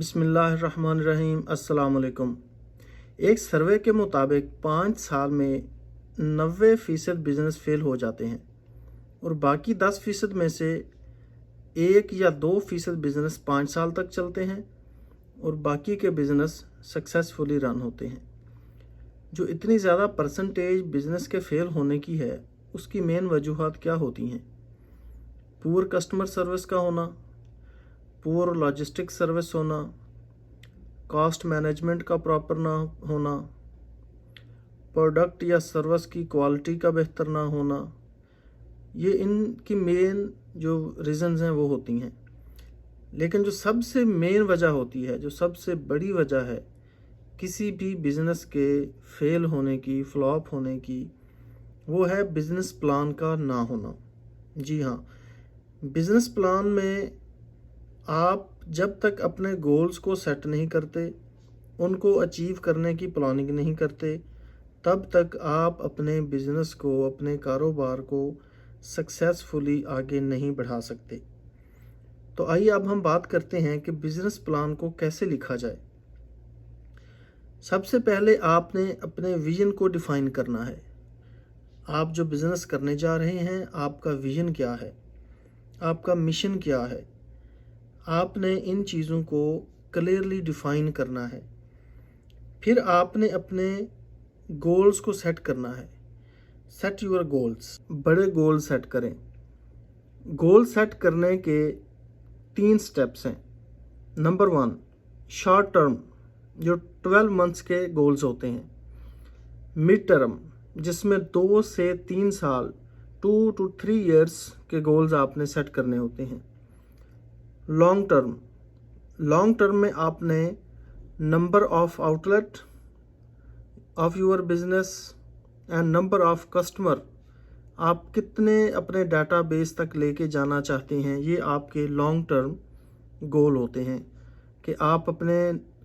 बिस्मिल्लाहिर्रहमानिर्रहीम। अस्सलाम वालेकुम। एक सर्वे के मुताबिक 5 साल में 90% बिज़नेस फेल हो जाते हैं और बाकी 10% में से 1 या 2% बिज़नेस 5 साल तक चलते हैं और बाकी के बिज़नेस सक्सेसफुली रन होते हैं। जो इतनी ज़्यादा परसेंटेज बिज़नेस के फेल होने की है, उसकी मेन वजूहात क्या होती हैं? पुअर कस्टमर सर्विस का होना, पुअर लॉजिस्टिक सर्विस होना, कॉस्ट मैनेजमेंट का प्रॉपर ना होना, प्रोडक्ट या सर्विस की क्वालिटी का बेहतर ना होना, ये इनकी मेन जो रीज़न्स हैं वो होती हैं। लेकिन जो सबसे मेन वजह होती है, जो सबसे बड़ी वजह है किसी भी बिज़नेस के फेल होने की, फ्लॉप होने की, वो है बिज़नेस प्लान का ना होना। जी हाँ, बिज़नेस प्लान में आप जब तक अपने गोल्स को सेट नहीं करते, उनको अचीव करने की प्लानिंग नहीं करते, तब तक आप अपने बिज़नेस को, अपने कारोबार को सक्सेसफुली आगे नहीं बढ़ा सकते। तो आइए अब हम बात करते हैं कि बिज़नेस प्लान को कैसे लिखा जाए। सबसे पहले आपने अपने विज़न को डिफ़ाइन करना है। आप जो बिज़नेस करने जा रहे हैं, आपका विज़न क्या है, आपका मिशन क्या है, आपने इन चीज़ों को क्लियरली डिफ़ाइन करना है। फिर आपने अपने गोल्स को सेट करना है। सेट यूर गोल्स, बड़े गोल सेट करें। गोल सेट करने के 3 स्टेप्स हैं। नंबर 1, शॉर्ट टर्म, जो 12 मंथ्स के गोल्स होते हैं। मिड टर्म, जिसमें 2 से 3 साल, 2 to 3 years के गोल्स आपने सेट करने होते हैं। लॉन्ग टर्म, लॉन्ग टर्म में आपने number of outlet of your business and number of customer, आप कितने अपने डाटाबेस तक लेके जाना चाहते हैं, ये आपके लॉन्ग टर्म गोल होते हैं कि आप अपने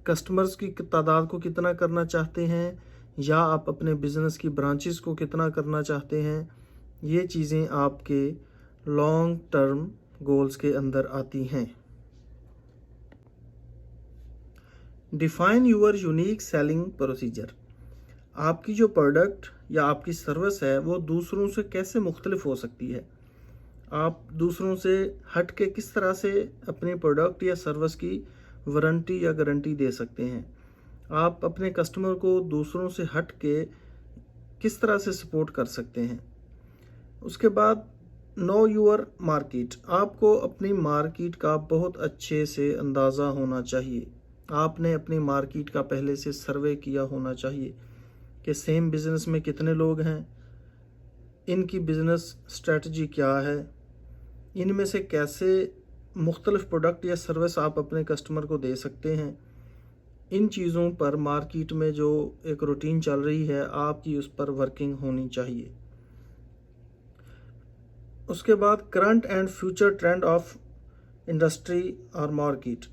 कस्टमर्स की तादाद को कितना करना चाहते हैं या आप अपने बिज़नेस की ब्रांचेस को कितना करना चाहते हैं। ये चीज़ें आपके लॉन्ग टर्म गोल्स के अंदर आती हैं। Define your unique selling procedure, आपकी जो प्रोडक्ट या आपकी सर्विस है वो दूसरों से कैसे मुख्तलिफ हो सकती है। आप दूसरों से हट के किस तरह से अपनी प्रोडक्ट या सर्विस की वारंटी या गारंटी दे सकते हैं। आप अपने कस्टमर को दूसरों से हट के किस तरह से सपोर्ट कर सकते हैं। उसके बाद नो यूर मार्केट, आपको अपनी मार्केट का बहुत अच्छे से अंदाज़ा होना चाहिए। आपने अपनी मार्केट का पहले से सर्वे किया होना चाहिए कि सेम बिज़नेस में कितने लोग हैं, इनकी बिज़नेस स्ट्रेटजी क्या है, इनमें से कैसे मुख्तलिफ प्रोडक्ट या सर्विस आप अपने कस्टमर को दे सकते हैं। इन चीज़ों पर मार्केट में जो एक रूटीन चल रही है, आपकी उस पर वर्किंग होनी चाहिए। उसके बाद current and future trend of industry और मार्केट,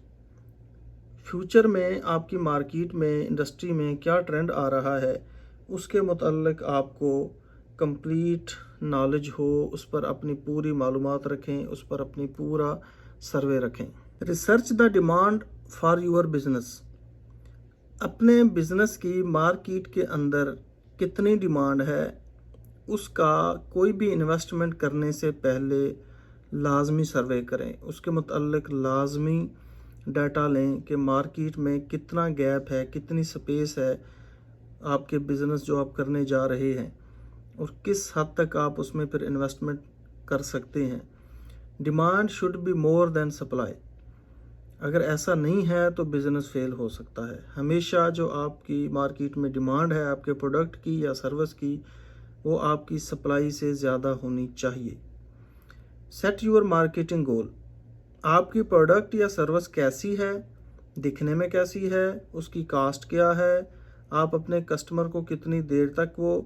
फ्यूचर में आपकी मार्केट में, इंडस्ट्री में क्या ट्रेंड आ रहा है, उसके मुताल्लिक आपको कंप्लीट नॉलेज हो, उस पर अपनी पूरी मालूमात रखें, उस पर अपनी पूरा सर्वे रखें। Research the demand for your business, अपने बिज़नेस की मार्केट के अंदर कितनी डिमांड है, उसका कोई भी इन्वेस्टमेंट करने से पहले लाजमी सर्वे करें। उसके मुताल्लिक लाजमी डाटा लें कि मार्केट में कितना गैप है, कितनी स्पेस है आपके बिज़नेस जो आप करने जा रहे हैं और किस हद तक आप उसमें फिर इन्वेस्टमेंट कर सकते हैं। Demand should be more than supply, अगर ऐसा नहीं है तो बिज़नेस फेल हो सकता है। हमेशा जो आपकी मार्केट में डिमांड है आपके प्रोडक्ट की या सर्विस की, वो आपकी सप्लाई से ज़्यादा होनी चाहिए। सेट यूर मार्केटिंग गोल, आपकी प्रोडक्ट या सर्विस कैसी है, दिखने में कैसी है, उसकी कास्ट क्या है, आप अपने कस्टमर को कितनी देर तक, वो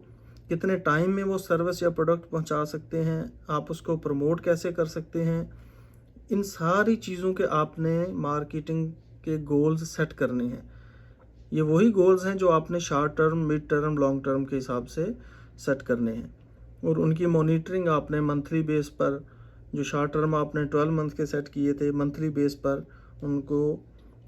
कितने टाइम में वो सर्विस या प्रोडक्ट पहुंचा सकते हैं, आप उसको प्रमोट कैसे कर सकते हैं। इन सारी चीज़ों के आपने मार्केटिंग के गोल्स सेट करने हैं। ये वही गोल्स हैं जो आपने short term, mid term, long term के हिसाब से सेट करने हैं और उनकी मॉनिटरिंग आपने मंथली बेस पर, जो शॉर्ट टर्म आपने 12 मंथ के सेट किए थे, मंथली बेस पर उनको